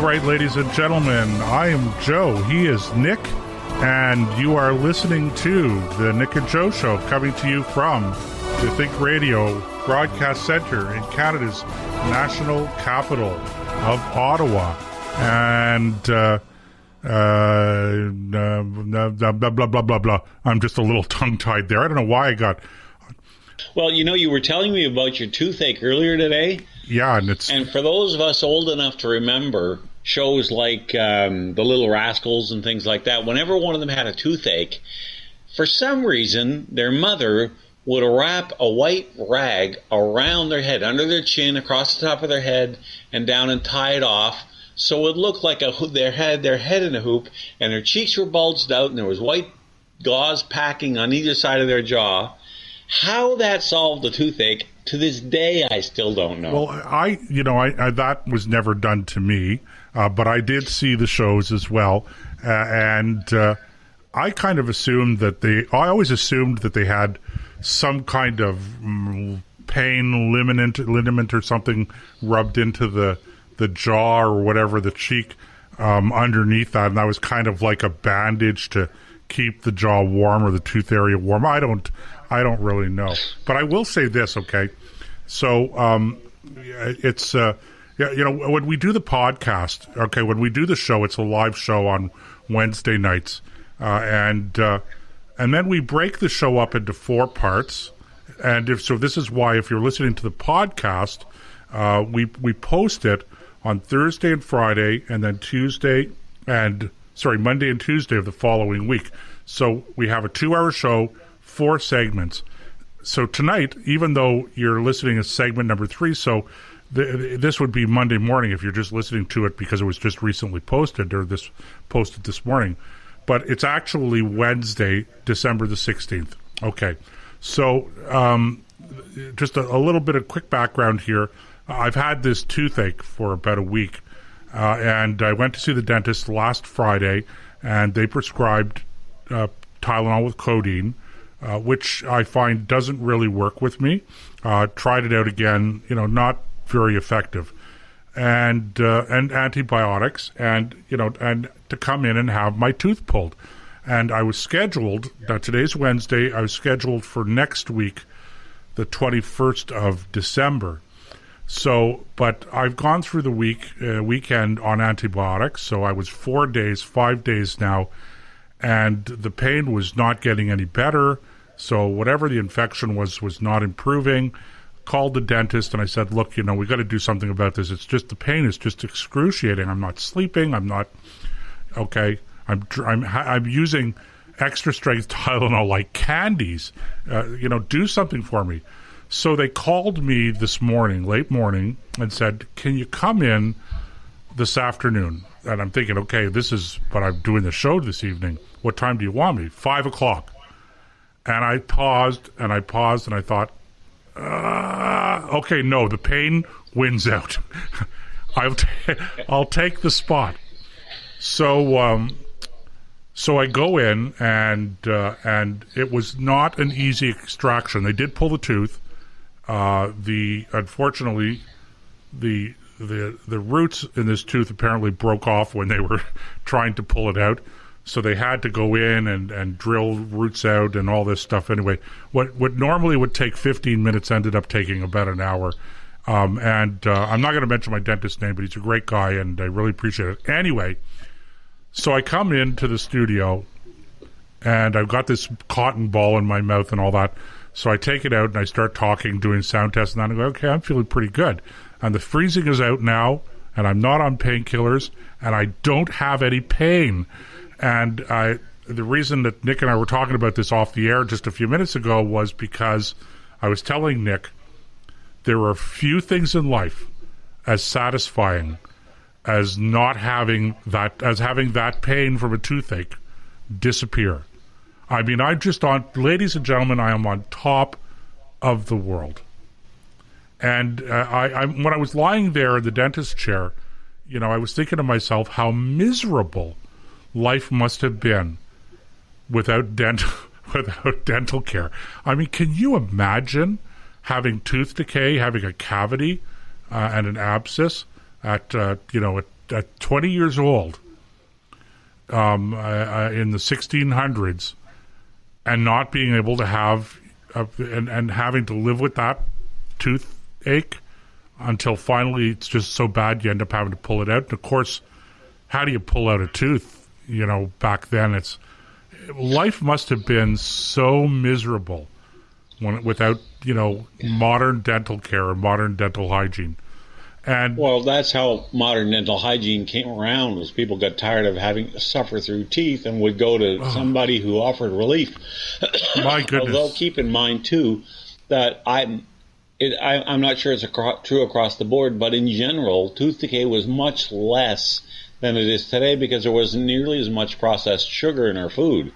right, ladies and gentlemen, I am Joe. He is Nick, and you are listening to the Nick and Joe Show, coming to you from the Think Radio Broadcast Center in Canada's national capital of Ottawa. And blah, blah, blah, blah, blah. I'm just a little tongue-tied there. I don't know why I got... Well, you were telling me about your toothache earlier today. Yeah, and for those of us old enough to remember shows like The Little Rascals and things like that, whenever one of them had a toothache, for some reason, their mother would wrap a white rag around their head, under their chin, across the top of their head, and down and tie it off, so it looked like their head in a hoop, and their cheeks were bulged out, and there was white gauze packing on either side of their jaw. How that solved the toothache, to this day, I still don't know. Well, I that was never done to me, but I did see the shows as well, and I kind of assumed that I always assumed that they had some kind of pain liniment or something rubbed into the jaw or whatever, the cheek underneath that, and that was kind of like a bandage to keep the jaw warm or the tooth area warm. I don't really know, but I will say this, okay? So it's when we do the podcast, okay, when we do the show, it's a live show on Wednesday nights, and then we break the show up into 4 parts. And this is why, if you're listening to the podcast, we post it on Thursday and Friday, and then Monday and Tuesday of the following week. So we have a 2-hour show, 4 segments. So tonight, even though you're listening to segment number 3, so this would be Monday morning if you're just listening to it because it was just recently posted this morning. But it's actually Wednesday, December the 16th. Okay. So just a little bit of quick background here. I've had this toothache for about a week, and I went to see the dentist last Friday, and they prescribed Tylenol with codeine, which I find doesn't really work with me. Tried it out again, not very effective, and antibiotics, and to come in and have my tooth pulled. And I was scheduled. Today's Wednesday. I was scheduled for next week, the 21st of December. So, but I've gone through the weekend on antibiotics. So I was 5 days now, and the pain was not getting any better. So whatever the infection was not improving. Called the dentist and I said, look, we got to do something about this. It's just the pain is just excruciating. I'm not sleeping. I'm not okay. I'm using extra strength Tylenol like candies. Do something for me. So they called me this morning, late morning, and said, can you come in this afternoon? And I'm thinking, okay, this is, but I'm doing the show this evening. What time do you want me? 5 o'clock. And I paused and I thought, okay, no, the pain wins out. I'll take the spot. So I go in, and it was not an easy extraction. They did pull the tooth. Unfortunately, the roots in this tooth apparently broke off when they were trying to pull it out. So they had to go in and drill roots out and all this stuff. Anyway, what normally would take 15 minutes ended up taking about an hour. I'm not going to mention my dentist's name, but he's a great guy, and I really appreciate it. Anyway, so I come into the studio, and I've got this cotton ball in my mouth and all that. So I take it out, and I start talking, doing sound tests, and I go, okay, I'm feeling pretty good. And the freezing is out now, and I'm not on painkillers, and I don't have any pain. And the reason that Nick and I were talking about this off the air just a few minutes ago was because I was telling Nick there are few things in life as satisfying as having that pain from a toothache disappear. I mean, ladies and gentlemen, I am on top of the world. And when I was lying there in the dentist chair, I was thinking to myself how miserable life must have been without dental care. I mean, can you imagine having tooth decay, having a cavity and an abscess at 20 years old in the 1600s and not being able to have and having to live with that toothache until finally it's just so bad you end up having to pull it out. And of course, how do you pull out a tooth? Back then life must have been so miserable without modern dental care or modern dental hygiene. And well, that's how modern dental hygiene came around, was people got tired of having to suffer through teeth and would go to somebody who offered relief. My goodness. Although keep in mind too that I'm not sure it's true across the board, but in general, tooth decay was much less than it is today because there wasn't nearly as much processed sugar in our food.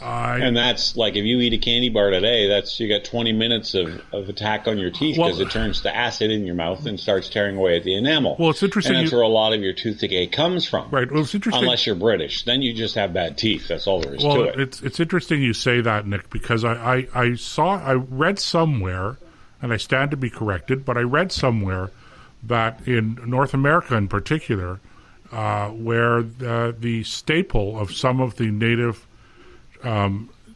And that's like if you eat a candy bar today, you got 20 minutes of attack on your teeth because it turns to acid in your mouth and starts tearing away at the enamel. Well, it's interesting. And that's where a lot of your tooth decay comes from. Right. Well, it's interesting. Unless you're British. Then you just have bad teeth. That's all there is to it. It's interesting you say that, Nick, because I read somewhere, and I stand to be corrected, but I read somewhere that in North America in particular, where the staple of some of the native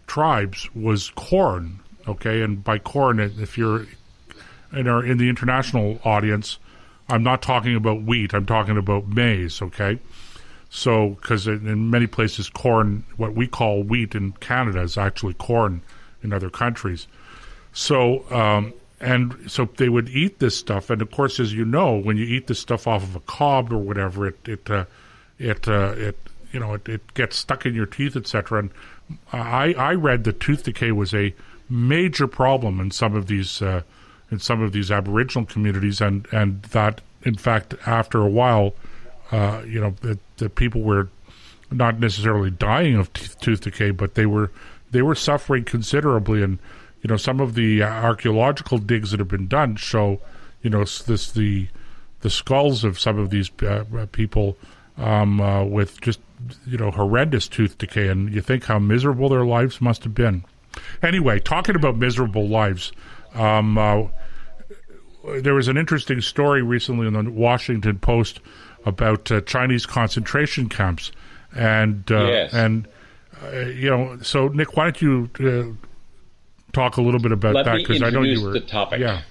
tribes was corn, okay? And by corn, if you're in the international audience, I'm not talking about wheat, I'm talking about maize, okay? So, because in many places corn, what we call wheat in Canada is actually corn in other countries. So, and so they would eat this stuff, and of course, as you know, when you eat this stuff off of a cob or whatever, it gets stuck in your teeth, etc. And I read that tooth decay was a major problem in some of these Aboriginal communities, and that in fact after a while, the people were not necessarily dying of tooth decay, but they were suffering considerably. And some of the archaeological digs that have been done show the skulls of some of these people with just horrendous tooth decay, and you think how miserable their lives must have been. Anyway, talking about miserable lives, there was an interesting story recently in the Washington Post about Chinese concentration camps, and yes. So Nick, why don't you talk a little bit about that, because I know you were the topic. Yeah.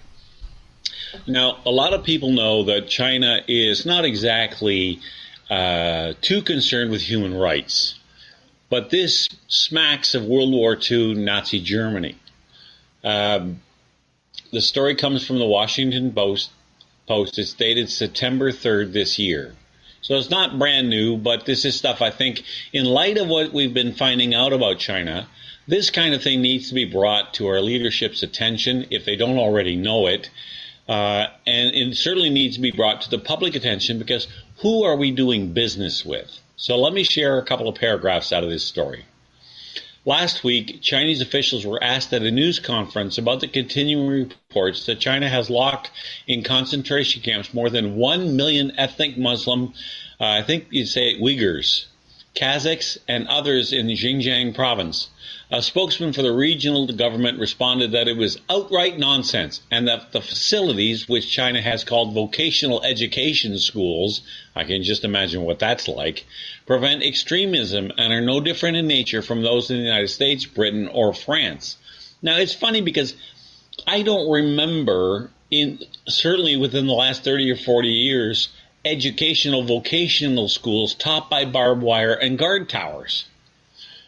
Now, a lot of people know that China is not exactly too concerned with human rights, but this smacks of World War II Nazi Germany. The story comes from the Washington Post. It's dated September 3rd this year. So it's not brand new, but this is stuff I think, in light of what we've been finding out about China, this kind of thing needs to be brought to our leadership's attention if they don't already know it. And it certainly needs to be brought to the public attention, because who are we doing business with? So let me share a couple of paragraphs out of this story. Last week, Chinese officials were asked at a news conference about the continuing reports that China has locked in concentration camps more than 1 million ethnic Muslim, I think you'd say Uyghurs, Kazakhs, and others in the Xinjiang province. A spokesman for the regional government responded that it was outright nonsense, and that the facilities, which China has called vocational education schools, I can just imagine what that's like, prevent extremism and are no different in nature from those in the United States, Britain, or France. Now, it's funny because I don't remember, certainly within the last 30 or 40 years, educational vocational schools topped by barbed wire and guard towers.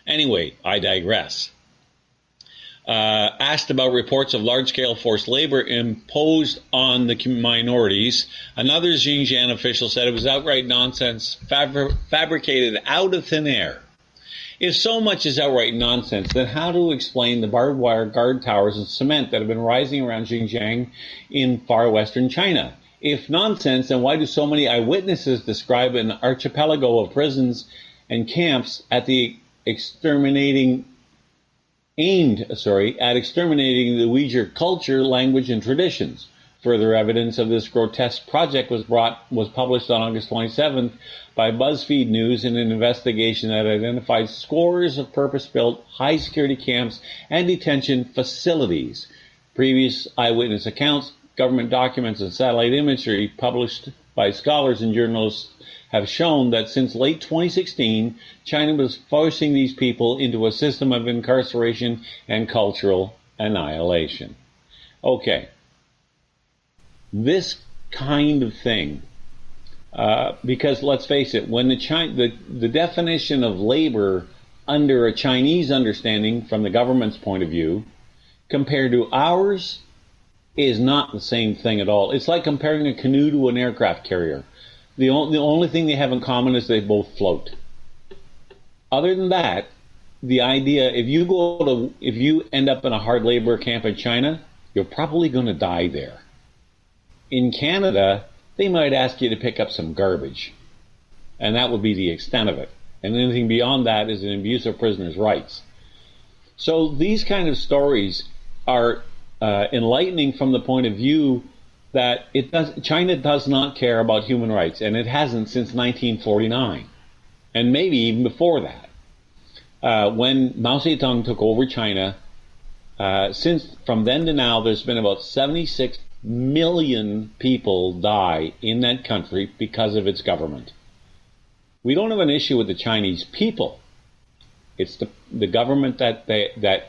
Anyway, I digress. Asked about reports of large-scale forced labor imposed on the minorities, another Xinjiang official said it was outright nonsense, fabricated out of thin air. If so much is outright nonsense, then how to explain the barbed wire guard towers and cement that have been rising around Xinjiang in far western China? If nonsense, then why do so many eyewitnesses describe an archipelago of prisons and camps aimed at exterminating the Uyghur culture, language, and traditions? Further evidence of this grotesque project was published on August 27th by BuzzFeed News in an investigation that identified scores of purpose-built, high-security camps and detention facilities. Previous eyewitness accounts, government documents, and satellite imagery published by scholars and journalists have shown that since late 2016, China was forcing these people into a system of incarceration and cultural annihilation. Okay. This kind of thing, because let's face it, when the definition of labor under a Chinese understanding from the government's point of view compared to ours is not the same thing at all. It's like comparing a canoe to an aircraft carrier. The only thing they have in common is they both float. Other than that, the idea, if you end up in a hard labor camp in China, you're probably going to die there. In Canada, they might ask you to pick up some garbage, and that would be the extent of it. And anything beyond that is an abuse of prisoners' rights. So these kind of stories are enlightening from the point of view that China does not care about human rights, and it hasn't since 1949, and maybe even before that. When Mao Zedong took over China, from then to now, there's been about 76 million people die in that country because of its government. We don't have an issue with the Chinese people. It's the government that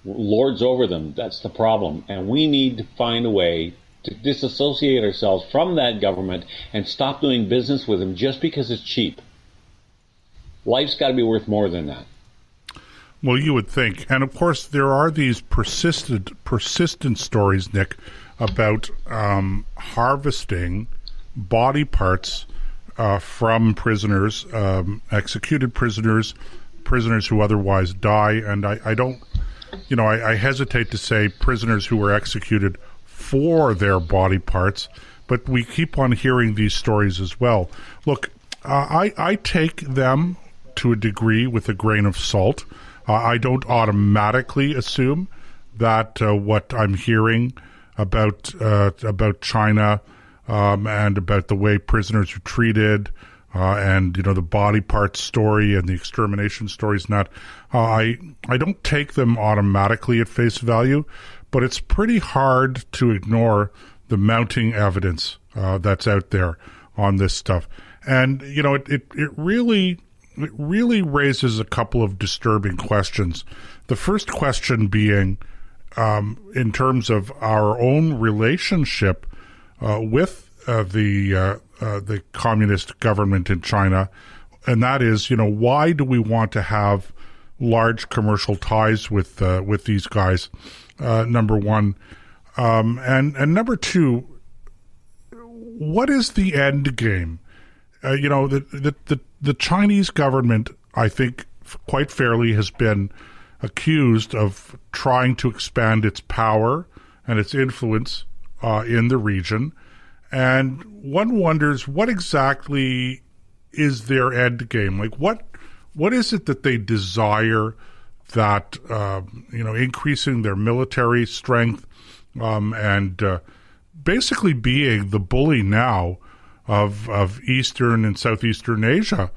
lords over them. That's the problem. And we need to find a way to disassociate ourselves from that government and stop doing business with them just because it's cheap. Life's got to be worth more than that. Well, you would think. And, of course, there are these persistent stories, Nick, about harvesting body parts from prisoners, executed prisoners who otherwise die. And I don't, I hesitate to say prisoners who were executed for their body parts, but we keep on hearing these stories as well. Look, I take them to a degree with a grain of salt. I don't automatically assume that what I'm hearing about China and about the way prisoners are treated and the body parts story and the extermination stories, I don't take them automatically at face value, but it's pretty hard to ignore the mounting evidence that's out there on this stuff. And it really raises a couple of disturbing questions. The first question being, in terms of our own relationship with the communist government in China, and that is, why do we want to have large commercial ties with these guys? Number one, and number two, what is the end game? The Chinese government, I think, quite fairly, has been accused of trying to expand its power and its influence in the region. And one wonders, what exactly is their end game? Like, what is it that they desire that, increasing their military strength and basically being the bully now of Eastern and Southeastern Asia,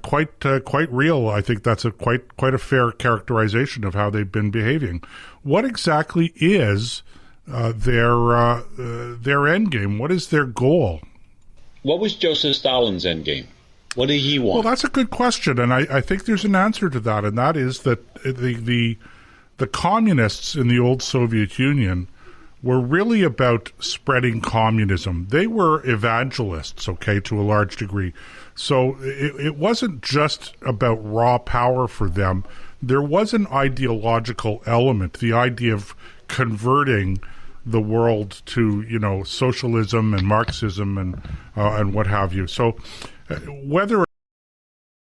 quite real. I think that's quite a fair characterization of how they've been behaving. What exactly is their end game? What is their goal? What was Joseph Stalin's end game? What did he want? Well, that's a good question, and I think there's an answer to that, and that is that the communists in the old Soviet Union were really about spreading communism. They were evangelists, to a large degree. So it wasn't just about raw power for them. There was an ideological element, the idea of converting the world to, socialism and Marxism and what have you. So whether